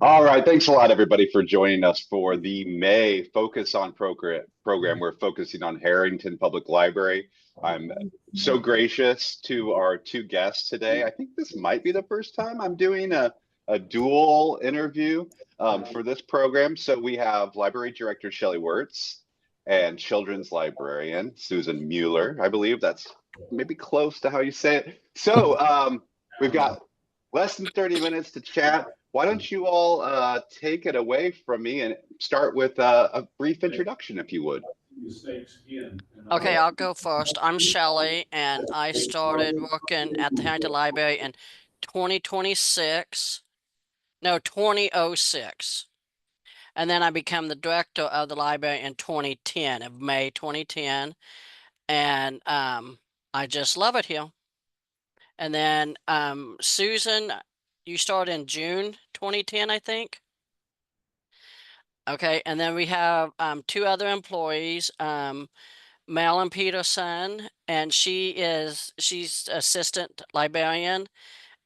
All right, thanks a lot, everybody, for joining us for the May Focus on program. We're focusing on Herington Public Library. I'm so gracious to our two guests today. I think this might be the first time I'm doing a dual interview for this program. So we have Library Director Shelley Wirtz and Children's Librarian Susan Mueller. I believe that's maybe close to how you say it. So we've got less than 30 minutes to chat. Why don't you all take it away from me and start with a brief introduction, if you would. Okay, I'll go first. I'm Shelley, and I started working at the Herington Library in 2006. And then I became the director of the library in 2010, of May 2010. And I just love it here. And then Susan, you started in June 2010, I think. Okay, and then we have two other employees, Marilyn Peterson, and she's assistant librarian.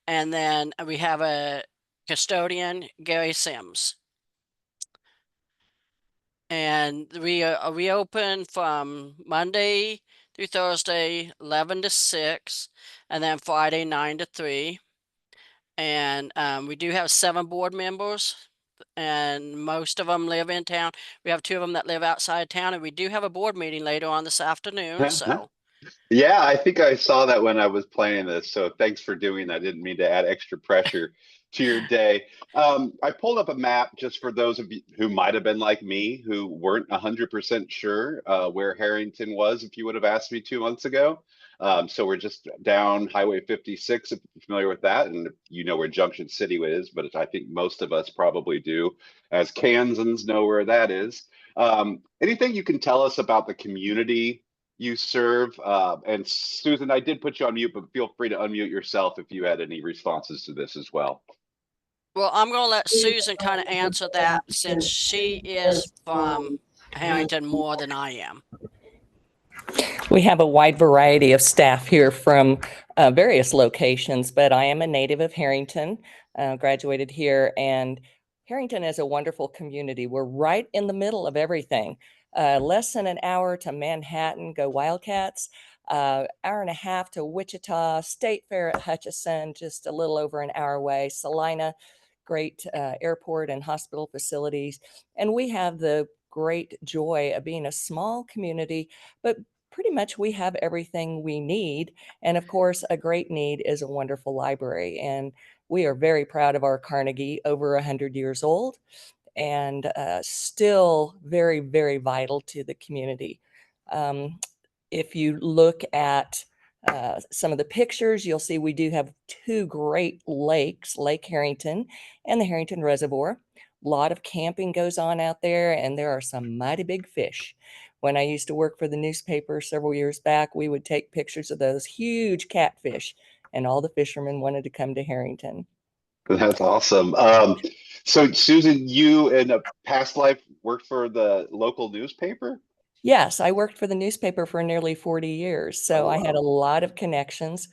And then we have a custodian, Gary Sims. And we open from Monday through Thursday, 11 to 6, and then Friday, 9 to 3. And we do have 7 board members, and most of them live in town. We have 2 of them that live outside town, and we do have a board meeting later on this afternoon. So, yeah, I think I saw that when I was playing this. So thanks for doing that. I didn't mean to add extra pressure to your day. I pulled up a map just for those of you who might have been like me, who weren't 100% sure where Herington was if you would have asked me 2 months ago. So we're just down Highway 56, if you're familiar with that, and you know where Junction City is, but I think most of us probably do, as Kansans know where that is. Anything you can tell us about the community you serve? And Susan, I did put you on mute, but feel free to unmute yourself if you had any responses to this as well. Well, I'm going to let Susan kind of answer that, since she is from Herington more than I am. We have a wide variety of staff here from various locations, but I am a native of Herington, graduated here, and Herington is a wonderful community. We're right in the middle of everything. Less than an hour to Manhattan, go Wildcats, hour and a half to Wichita, State Fair at Hutchinson, just a little over an hour away, Salina, great airport and hospital facilities. And we have the great joy of being a small community, but pretty much we have everything we need. And of course, a great need is a wonderful library. And we are very proud of our Carnegie, over 100 years old, and still very, very vital to the community. If you look at some of the pictures, you'll see we do have 2 great lakes, Lake Herington and the Herington Reservoir. A lot of camping goes on out there, and there are some mighty big fish. When I used to work for the newspaper several years back, we would take pictures of those huge catfish, and all the fishermen wanted to come to Herington. That's awesome. So Susan, you in a past life worked for the local newspaper? Yes, I worked for the newspaper for nearly 40 years, so I had a lot of connections.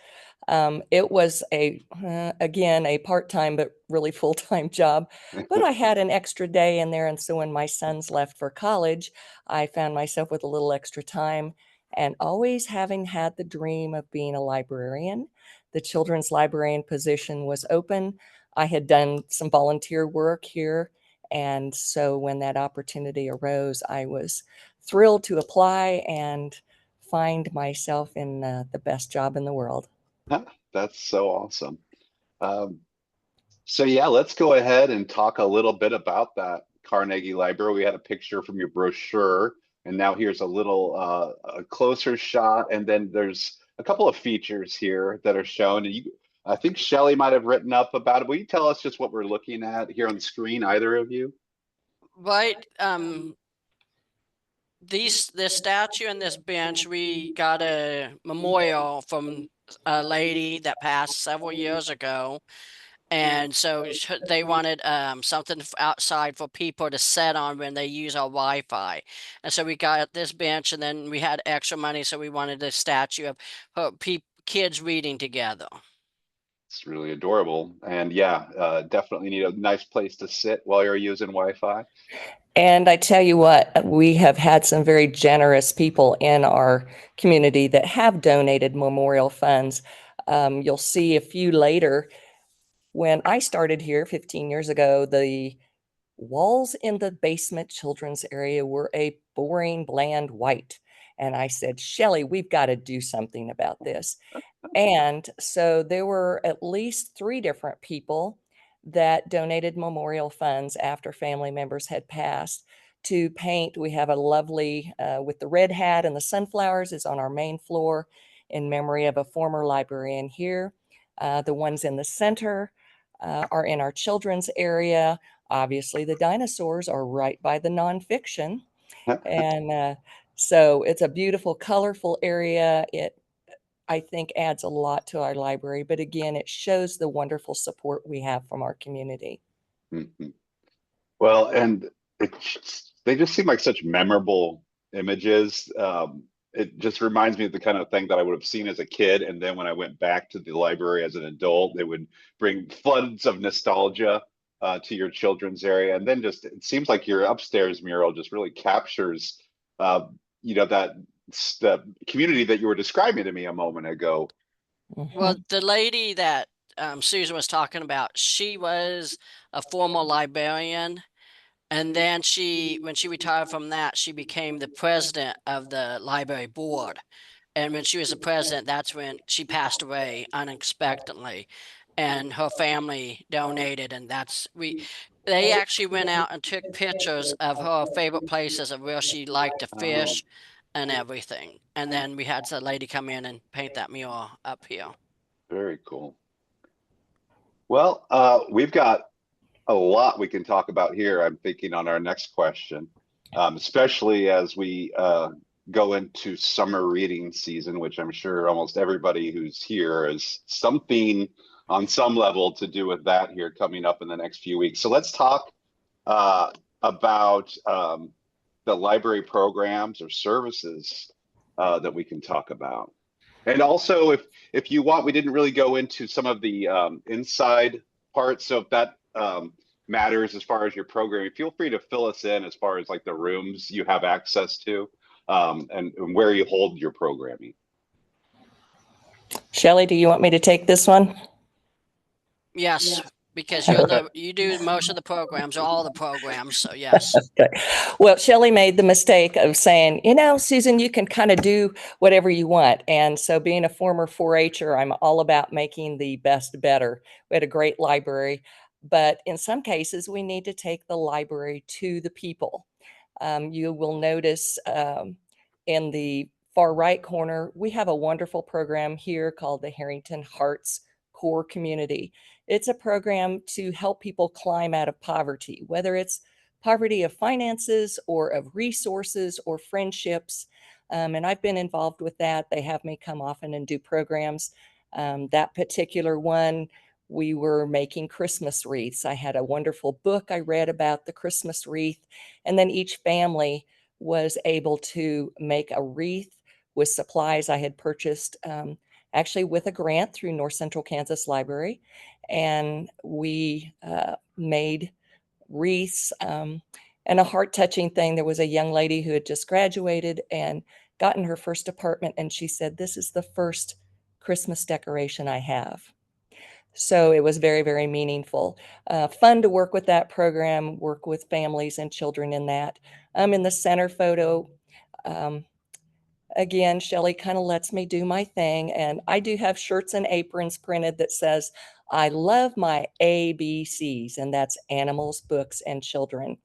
It was again, a part-time but really full-time job, but I had an extra day in there, and so when my sons left for college, I found myself with a little extra time, and always having had the dream of being a librarian. The children's librarian position was open. I had done some volunteer work here, and so when that opportunity arose, I was thrilled to apply and find myself in the best job in the world. That's so awesome. So yeah, let's go ahead and talk a little bit about that Carnegie Library. We had a picture from your brochure, and now here's a little a closer shot, and then there's a couple of features here that are shown. And I think Shelley might have written up about it. Will you tell us just what we're looking at here on the screen, either of you? Right. This statue and this bench, we got a memorial from a lady that passed several years ago. And so they wanted something outside for people to sit on when they use our Wi-Fi. And so we got this bench, and then we had extra money, so we wanted a statue of her, kids reading together. It's really adorable. And yeah, definitely need a nice place to sit while you're using Wi-Fi. And I tell you what, we have had some very generous people in our community that have donated memorial funds. You'll see a few later. When I started here 15 years ago, the walls in the basement children's area were a boring, bland white. And I said, Shelley, we've got to do something about this. And so there were at least 3 different people that donated memorial funds after family members had passed to paint. We have a lovely, with the red hat and the sunflowers is on our main floor in memory of a former librarian here. The ones in the center are in our children's area. Obviously, the dinosaurs are right by the nonfiction. And so it's a beautiful, colorful area. It, I think, adds a lot to our library. But again, it shows the wonderful support we have from our community. Mhm. Well, and they just seem like such memorable images. It just reminds me of the kind of thing that I would have seen as a kid. And then when I went back to the library as an adult, they would bring floods of nostalgia to your children's area. And then just it seems like your upstairs mural just really captures, that the community that you were describing to me a moment ago. Well, the lady that Susan was talking about, she was a former librarian. And then when she retired from that, she became the president of the library board. And when she was the president, that's when she passed away unexpectedly. And her family donated, and they actually went out and took pictures of her favorite places of where she liked to fish and everything. And then we had the lady come in and paint that mural up here. Very cool. Well, we've got a lot we can talk about here, I'm thinking, on our next question, especially as we go into summer reading season, which I'm sure almost everybody who's here is something on some level to do with that here coming up in the next few weeks. So let's talk about the library programs or services that we can talk about. And also, if you want, we didn't really go into some of the inside parts. So if that matters as far as your programming, feel free to fill us in as far as like the rooms you have access to and where you hold your programming. Shelley, do you want me to take this one? Yes, because you do most of the programs, or all the programs, so yes. Okay. Well, Shelley made the mistake of saying, Susan, you can kind of do whatever you want. And so being a former 4-H'er, I'm all about making the best better. We had a great library, but in some cases, we need to take the library to the people. You will notice in the far right corner, we have a wonderful program here called the Herington Hearts Core Community. It's a program to help people climb out of poverty, whether it's poverty of finances or of resources or friendships. And I've been involved with that. They have me come often and do programs. That particular one, we were making Christmas wreaths. I had a wonderful book I read about the Christmas wreath, and then each family was able to make a wreath with supplies I had purchased, actually with a grant through North Central Kansas Library. And we made wreaths. And a heart-touching thing, there was a young lady who had just graduated and gotten her first apartment, and she said, "This is the first Christmas decoration I have." So it was very, very meaningful. Fun to work with that program, work with families and children in that. In the center photo, again, Shelley kind of lets me do my thing. And I do have shirts and aprons printed that says, "I love my ABCs," and that's animals, books, and children.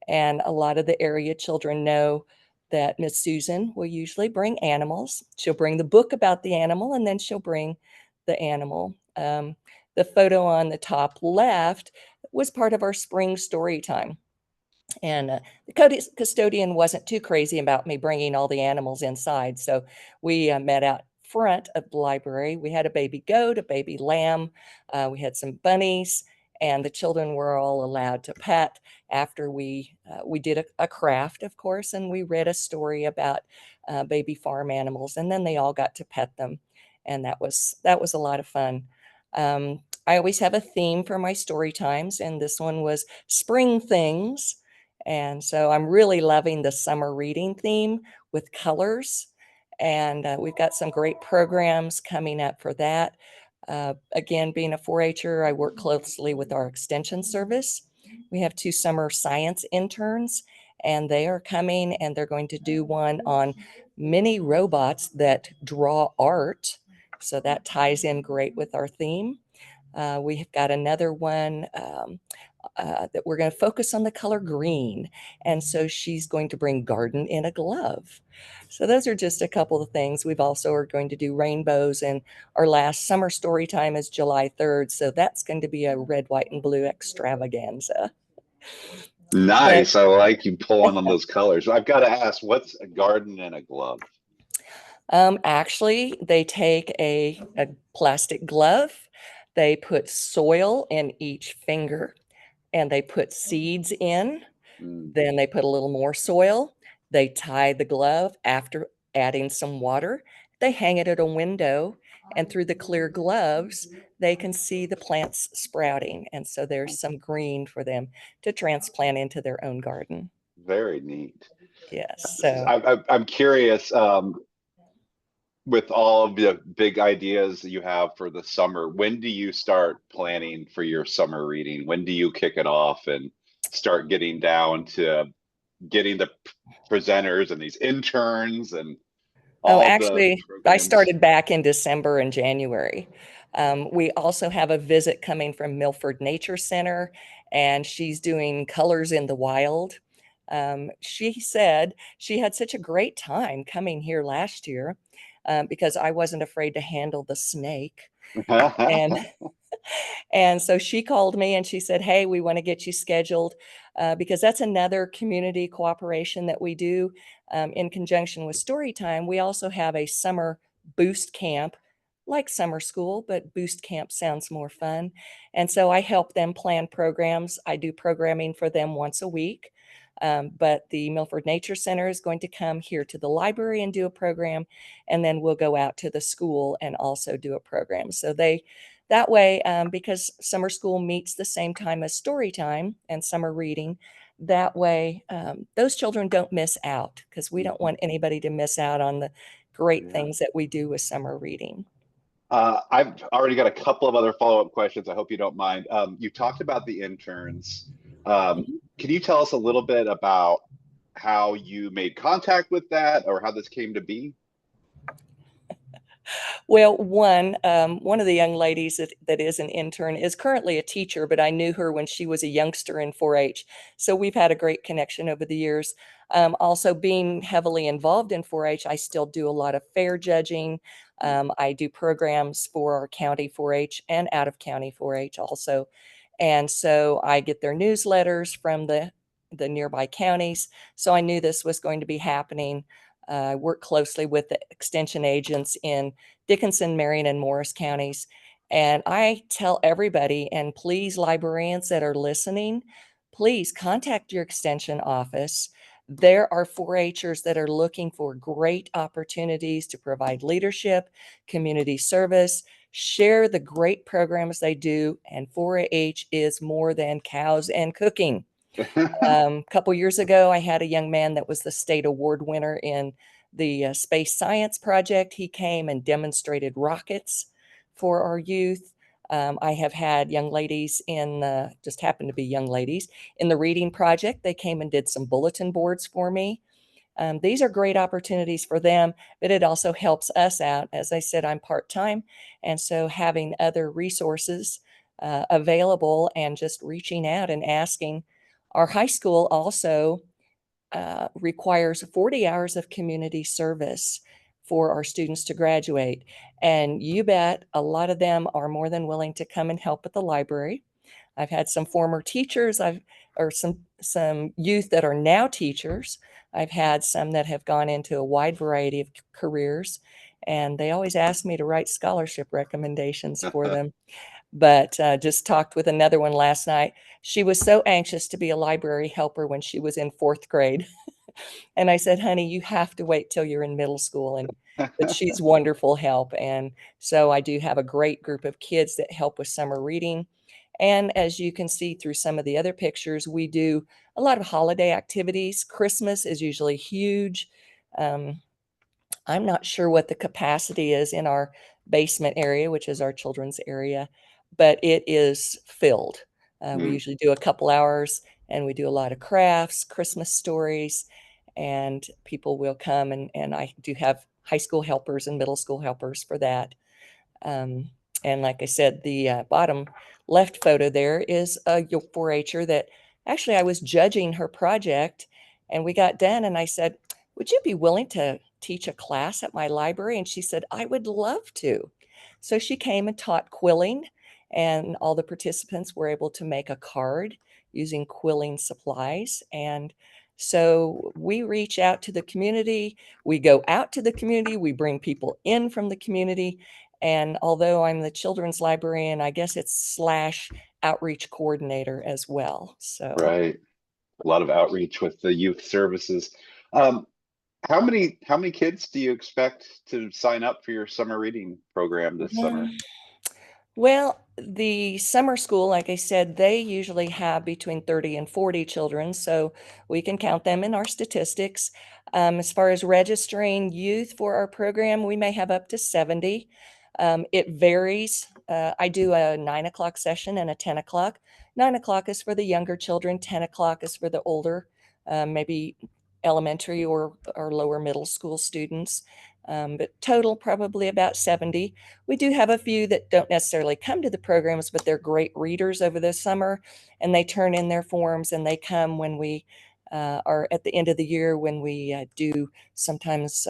And a lot of the area children know that Miss Susan will usually bring animals. She'll bring the book about the animal, and then she'll bring the animal. The photo on the top left was part of our spring story time. And the custodian wasn't too crazy about me bringing all the animals inside. So we met out front of the library. We had a baby goat, a baby lamb. We had some bunnies, and the children were all allowed to pet after we did a craft, of course, and we read a story about baby farm animals, and then they all got to pet them. and that was a lot of fun. I always have a theme for my story times, and this one was spring things. And so I'm really loving the summer reading theme with colors. And we've got some great programs coming up for that. Again, being a 4-H'er, I work closely with our extension service. We have 2 summer science interns, and they are coming and they're going to do one on mini robots that draw art. So that ties in great with our theme. We have got another one that we're going to focus on the color green. And so she's going to bring garden in a glove. So those are just a couple of things. We've also are going to do rainbows, and our last summer story time is July 3rd. So that's going to be a red, white, and blue extravaganza. Nice. I like you pulling on those colors. I've got to ask, what's a garden and a glove? Actually, they take a plastic glove, they put soil in each finger, and they put seeds in. Then they put a little more soil. They tie the glove after adding some water. They hang it at a window, and through the clear gloves, they can see the plants sprouting. And so there's some green for them to transplant into their own garden. Very neat. Yes. So I'm curious, with all of the big ideas that you have for the summer, when do you start planning for your summer reading? When do you kick it off and start getting down to getting the presenters and these interns and all actually, the I programs? started back in December and January. We also have a visit coming from Milford Nature Center, and she's doing colors in the wild. She said she had such a great time coming here last year because I wasn't afraid to handle the snake. And and so she called me and she said, hey, we want to get you scheduled because that's another community cooperation that we do in conjunction with Storytime. We also have a summer boost camp, like summer school, but boost camp sounds more fun. And so I help them plan programs. I do programming for them once a week. But the Milford Nature Center is going to come here to the library and do a program, and then we'll go out to the school and also do a program. So that way, because summer school meets the same time as story time and summer reading, that way those children don't miss out, because we don't want anybody to miss out on the great things that we do with summer reading. I've already got a couple of other follow-up questions. I hope you don't mind. You talked about the interns. Can you tell us a little bit about how you made contact with that, or how this came to be? Well, one of the young ladies that is an intern is currently a teacher, but I knew her when she was a youngster in 4-H. So we've had a great connection over the years. Also, being heavily involved in 4-H, I still do a lot of fair judging. I do programs for our county 4-H and out of county 4-H also. And so I get their newsletters from the nearby counties. So I knew this was going to be happening. I work closely with the extension agents in Dickinson, Marion, and Morris counties. And I tell everybody, and please, librarians that are listening, please contact your extension office. There are 4-Hers that are looking for great opportunities to provide leadership, community service, share the great programs they do. And 4-H is more than cows and cooking. A couple years ago, I had a young man that was the state award winner in the space science project. He came and demonstrated rockets for our youth. I have had young ladies just happened to be young ladies in the reading project. They came and did some bulletin boards for me. These are great opportunities for them, but it also helps us out. As I said, I'm part-time, and so having other resources available and just reaching out and asking. Our high school also requires 40 hours of community service for our students to graduate. And you bet a lot of them are more than willing to come and help at the library. I've had some former teachers, or some youth that are now teachers. I've had some that have gone into a wide variety of careers, and they always ask me to write scholarship recommendations for them. But just talked with another one last night. She was so anxious to be a library helper when she was in 4th grade. And I said, honey, you have to wait till you're in middle school. And but she's wonderful help. And so I do have a great group of kids that help with summer reading. And as you can see through some of the other pictures, we do a lot of holiday activities. Christmas is usually huge. Um, I'm not sure what the capacity is in our basement area, which is our children's area, but it is filled. We Mm, usually do a couple hours and we do a lot of crafts, Christmas stories, and people will come and I do have high school helpers and middle school helpers for that. Um, and like I said, the bottom left photo there is a 4-H'er that actually I was judging her project and we got done and I said, would you be willing to teach a class at my library? And she said, I would love to. So she came and taught quilling and all the participants were able to make a card using quilling supplies. And so we reach out to the community, we go out to the community, we bring people in from the community, and although I'm the children's librarian, I guess it's slash outreach coordinator as well. So, right. A lot of outreach with the youth services. Um, how many kids do you expect to sign up for your summer reading program this summer? well, the summer school, like I said, they usually have between 30 and 40 children, so we can count them in our statistics. As far as registering youth for our program, we may have up to 70. It varies. I do a 9 o'clock session and a 10 o'clock. 9 o'clock is for the younger children, 10 o'clock is for the older, maybe elementary or lower middle school students. But total probably about 70. We do have a few that don't necessarily come to the programs, but they're great readers over the summer and they turn in their forms and they come when we are at the end of the year when we do sometimes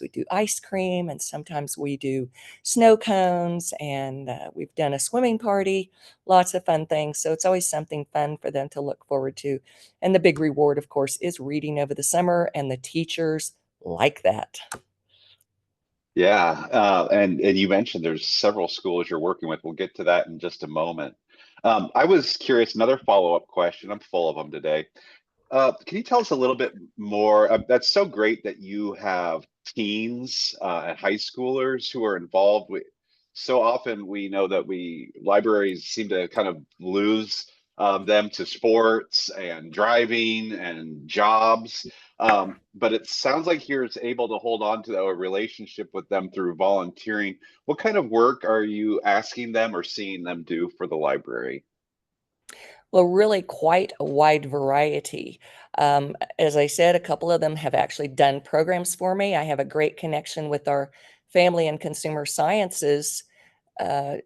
we do ice cream and sometimes we do snow cones and we've done a swimming party, lots of fun things. So it's always something fun for them to look forward to. And the big reward, of course, is reading over the summer and the teachers like that. Yeah, and you mentioned there's several schools you're working with. We'll get to that in just a moment. I was curious, another follow-up question. I'm full of them today. Can you tell us a little bit more? That's so great that you have teens and high schoolers who are involved. So often we know that we libraries seem to kind of lose them to sports and driving and jobs. But it sounds like you're able to hold on to a relationship with them through volunteering. What kind of work are you asking them or seeing them do for the library? Well, really quite a wide variety. As I said, a couple of them have actually done programs for me. I have a great connection with our family and consumer sciences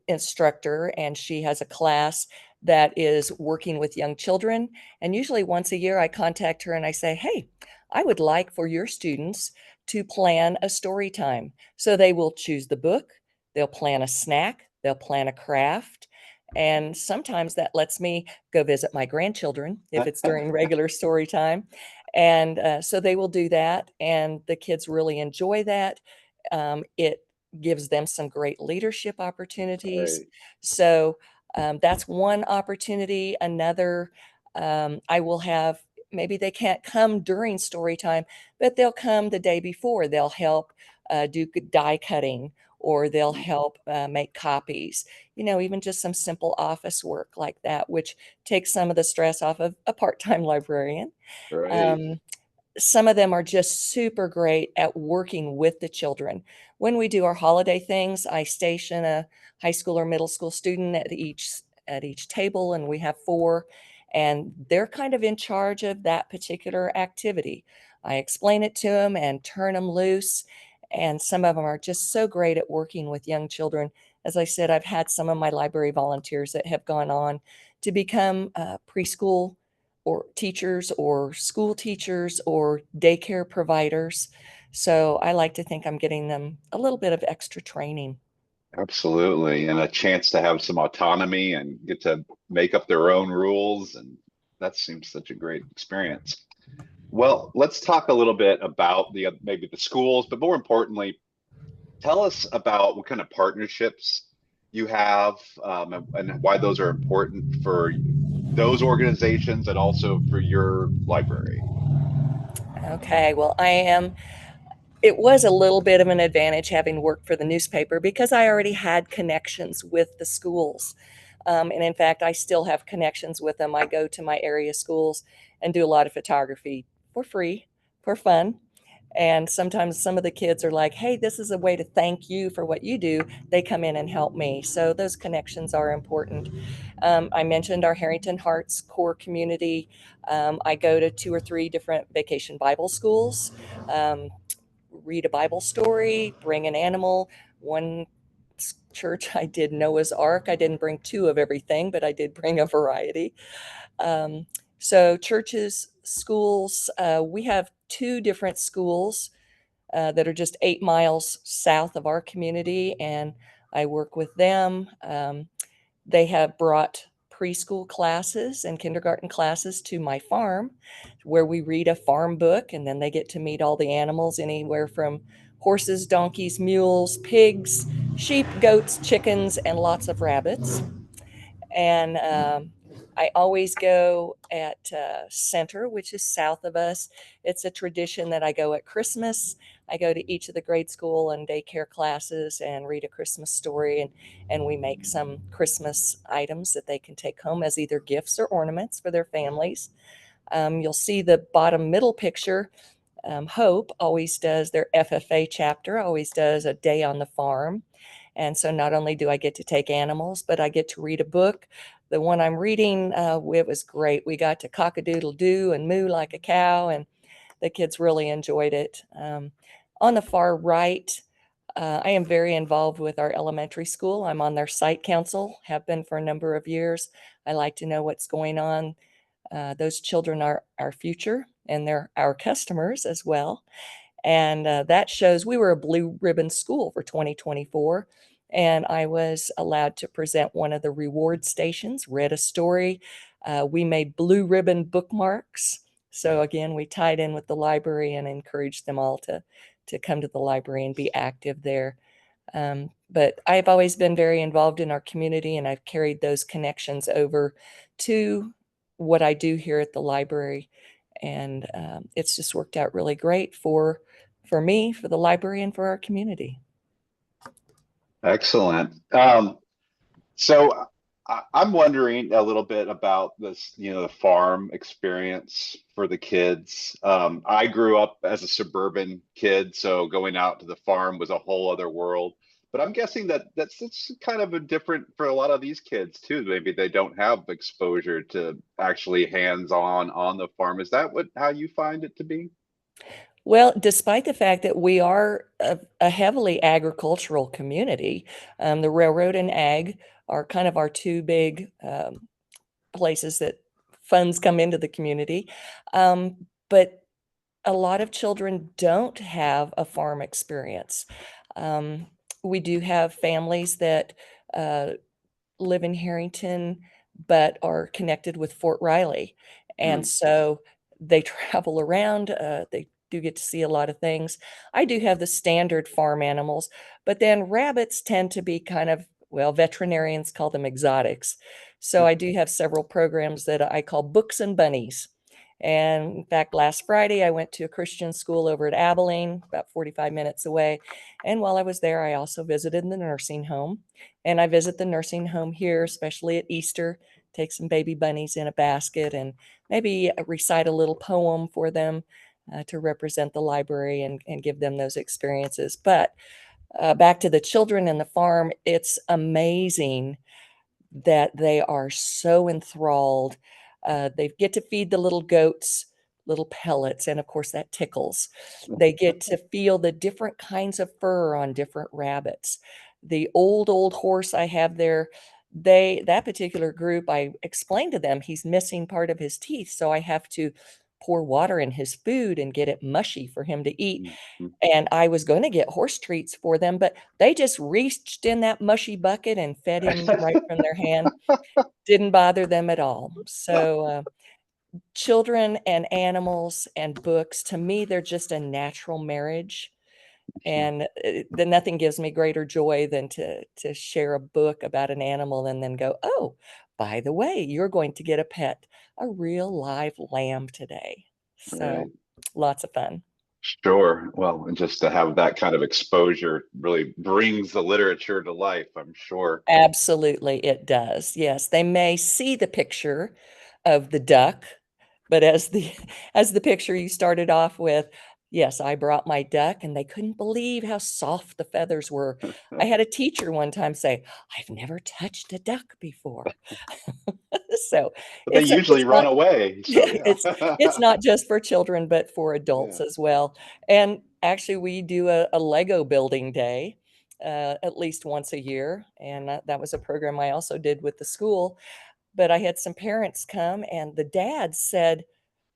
instructor, and she has a class that is working with young children. And usually once a year, I contact her and I say, hey, I would like for your students to plan a story time. So they will choose the book, they'll plan a snack, they'll plan a craft. And sometimes that lets me go visit my grandchildren if it's during regular story time. And so they will do that. And the kids really enjoy that. It gives them some great leadership opportunities. Right. So that's one opportunity. Another, I will have, maybe they can't come during story time, but they'll come the day before. They'll help do die cutting or they'll help make copies, even just some simple office work like that, which takes some of the stress off of a part-time librarian. Right. Um, some of them are just super great at working with the children. When we do our holiday things, I station a high school or middle school student at each table, and we have 4, and they're kind of in charge of that particular activity. I explain it to them and turn them loose, and some of them are just so great at working with young children. As I said, I've had some of my library volunteers that have gone on to become preschool or teachers or school teachers or daycare providers. So I like to think I'm getting them a little bit of extra training. Absolutely. And a chance to have some autonomy and get to make up their own rules. And that seems such a great experience. Well, let's talk a little bit about maybe the schools, but more importantly, tell us about what kind of partnerships you have and why those are important for those organizations and also for your library. Okay, well, it was a little bit of an advantage having worked for the newspaper because I already had connections with the schools. And in fact, I still have connections with them. I go to my area schools and do a lot of photography for free, for fun. And sometimes some of the kids are like, hey, this is a way to thank you for what you do. They come in and help me. So those connections are important. I mentioned our Harrington Hearts core community. I go to 2 or 3 different vacation Bible schools, read a Bible story, bring an animal. One church I did Noah's Ark. I didn't bring 2 of everything, but I did bring a variety. So churches, schools, we have 2 different schools that are just 8 miles south of our community, and I work with them. They have brought preschool classes and kindergarten classes to my farm where we read a farm book, and then they get to meet all the animals, anywhere from horses, donkeys, mules, pigs, sheep, goats, chickens, and lots of rabbits. And I always go at Center, which is south of us. It's a tradition that I go at Christmas. I go to each of the grade school and daycare classes and read a Christmas story, and we make some Christmas items that they can take home as either gifts or ornaments for their families. You'll see the bottom middle picture. Hope always does their FFA chapter, always does a day on the farm. And so not only do I get to take animals, but I get to read a book. The one I'm reading, it was great. We got to cock-a-doodle-doo and moo like a cow, and the kids really enjoyed it. On the far right, I am very involved with our elementary school. I'm on their site council, have been for a number of years. I like to know what's going on. Those children are our future, and they're our customers as well. And that shows we were a blue ribbon school for 2024. And I was allowed to present one of the reward stations, read a story. We made blue ribbon bookmarks. So again, we tied in with the library and encouraged them all to come to the library and be active there. But I've always been very involved in our community, and I've carried those connections over to what I do here at the library. And it's just worked out really great for me, for the library, and for our community. Excellent. So I'm wondering a little bit about this, the farm experience for the kids. I grew up as a suburban kid, so going out to the farm was a whole other world. But I'm guessing that's kind of a different for a lot of these kids too. Maybe they don't have exposure to actually hands-on on the farm. Is that how you find it to be? Well, despite the fact that we are a heavily agricultural community, the railroad and ag are kind of our 2 big places that funds come into the community. But a lot of children don't have a farm experience. We do have families that live in Harrington, but are connected with Fort Riley. And so they travel around. They do get to see a lot of things. I do have the standard farm animals, but then rabbits tend to be kind of, well, veterinarians call them exotics. So I do have several programs that I call Books and Bunnies. And in fact, last Friday, I went to a Christian school over at Abilene, about 45 minutes away. And while I was there, I also visited the nursing home. And I visit the nursing home here, especially at Easter, take some baby bunnies in a basket and maybe recite a little poem for them to represent the library and give them those experiences. But back to the children and the farm, it's amazing that they are so enthralled. They get to feed the little goats little pellets, and of course that tickles. They get to feel the different kinds of fur on different rabbits. The old horse I have there, that particular group, I explained to them he's missing part of his teeth, so I have to pour water in his food and get it mushy for him to eat. And I was going to get horse treats for them, but they just reached in that mushy bucket and fed him right from their hand. Didn't bother them at all. So children and animals and books, to me, they're just a natural marriage. And then nothing gives me greater joy than to share a book about an animal and then go, oh, by the way, you're going to get a pet, a real live lamb today. So Right. lots of fun. Sure. Well, and just to have that kind of exposure really brings the literature to life, I'm sure. Absolutely, it does. Yes, they may see the picture of the duck, but as the as the picture you started off with, yes, I brought my duck and they couldn't believe how soft the feathers were. I had a teacher one time say, "I've never touched a duck before." So But they usually it's run not away. So it's yeah. not just for children, but for adults Yeah. as well. And actually, we do a Lego building day at least once a year, and that was a program I also did with the school. But I had some parents come, and the dad said,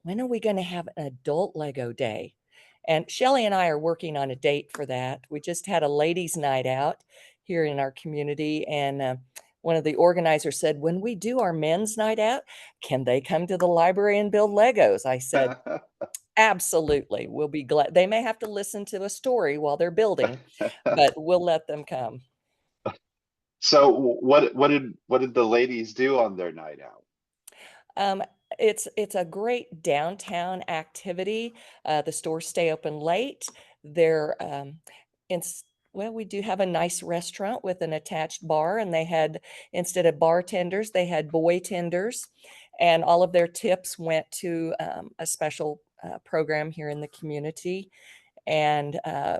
"When are we going to have an adult Lego day?" And Shelley and I are working on a date for that. We just had a ladies' night out here in our community, and one of the organizers said, "When we do our men's night out, can they come to the library and build Legos?" I said, "Absolutely. We'll be glad." They may have to listen to a story while they're building, but we'll let them come. So what did the ladies do on their night out? Um, it's a great downtown activity. The stores stay open late. They're well, we do have a nice restaurant with an attached bar, and they had, instead of bartenders, they had boy tenders, and all of their tips went to a special program here in the community. And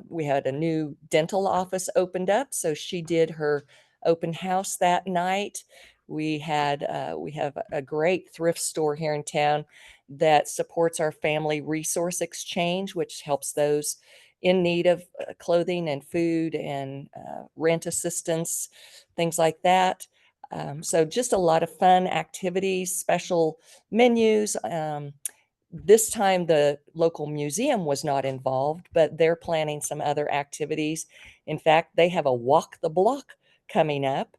we had a new dental office opened up, so she did her open house that night. We have a great thrift store here in town that supports our family resource exchange, which helps those in need of clothing and food and rent assistance, things like that. So just a lot of fun activities, special menus. This time the local museum was not involved, but they're planning some other activities. In fact, they have a walk the block coming up.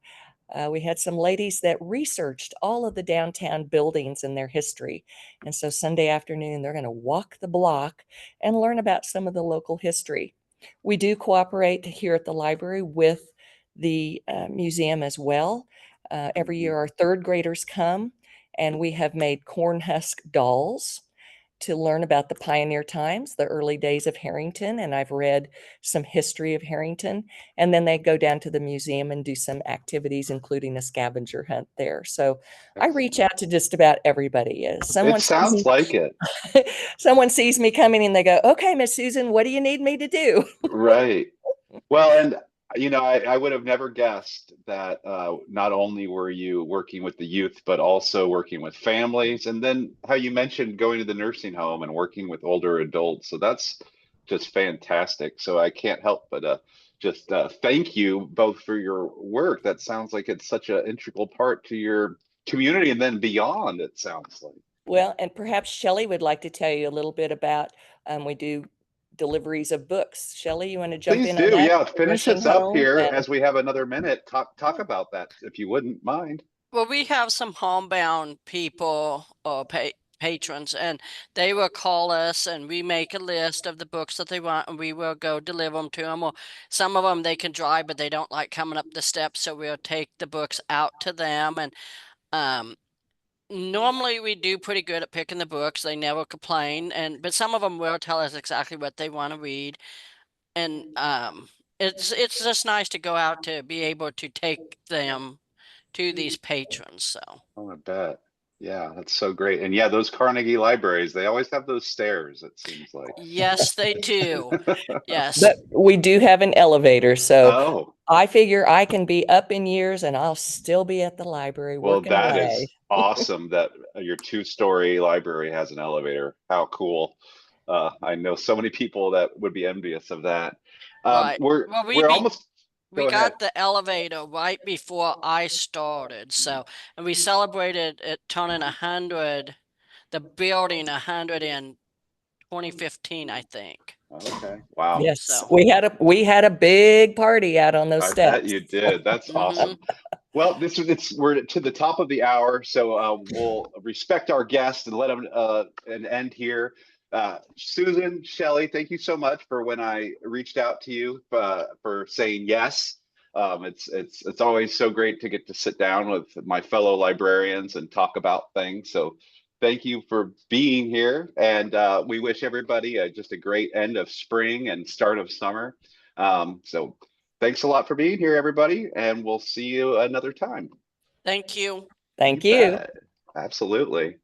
We had some ladies that researched all of the downtown buildings and their history. And so Sunday afternoon, they're going to walk the block and learn about some of the local history. We do cooperate here at the library with the museum as well. Every Mhm. year, our third graders come, and we have made corn husk dolls to learn about the pioneer times, the early days of Herington, and I've read some history of Herington. And then they go down to the museum and do some activities, including a scavenger hunt there. So I reach Excellent. out to just about everybody. It sounds like it. Someone sees me coming and they go, "Okay, Miss Susan, what do you need me to do?" Right. Well, and I would have never guessed that not only were you working with the youth, but also working with families, and then how you mentioned going to the nursing home and working with older adults. So that's just fantastic. So I can't help but just thank you both for your work. That sounds like it's such an integral part to your community and then beyond, it sounds like. Well, and perhaps Shelley would like to tell you a little bit about, we do deliveries of books. Shelley, you want to jump Please in on do. that? Yeah, The finish nursing us up home here and as we have another minute. Talk about that if you wouldn't mind. Well, we have some homebound people or patrons, and they will call us, and we make a list of the books that they want, and we will go deliver them to them. Or some of them they can drive, but they don't like coming up the steps, so we'll take the books out to them. And normally we do pretty good at picking the books. They never complain, but some of them will tell us exactly what they want to read. And it's just nice to go out to be able to take them to these patrons. So Oh, I bet. Yeah, that's so great. And yeah, those Carnegie libraries, they always have those stairs, it seems like. yes, they do. Yes. but we do have an elevator, so Oh, I figure I can be up in years and I'll still be at the library well, working that away. is awesome that your two-story library has an elevator. How cool. I know so many people that would be envious of that. Right. We're Well, we're almost, we go ahead. got the elevator right before I started. So, and we celebrated it turning 100, the building 100 in 2015, I think. Okay. Wow. Yes, So, we had a big party out on those I bet steps. you did. That's mm-hmm. awesome. Well, we're to the top of the hour, so we'll respect our guests and let them and end here. Susan, Shelley, thank you so much for when I reached out to you for saying yes. It's always so great to get to sit down with my fellow librarians and talk about things. So thank you for being here. And we wish everybody just a great end of spring and start of summer. So thanks a lot for being here, everybody. And we'll see you another time. Thank you. Thank you. Bet. Absolutely.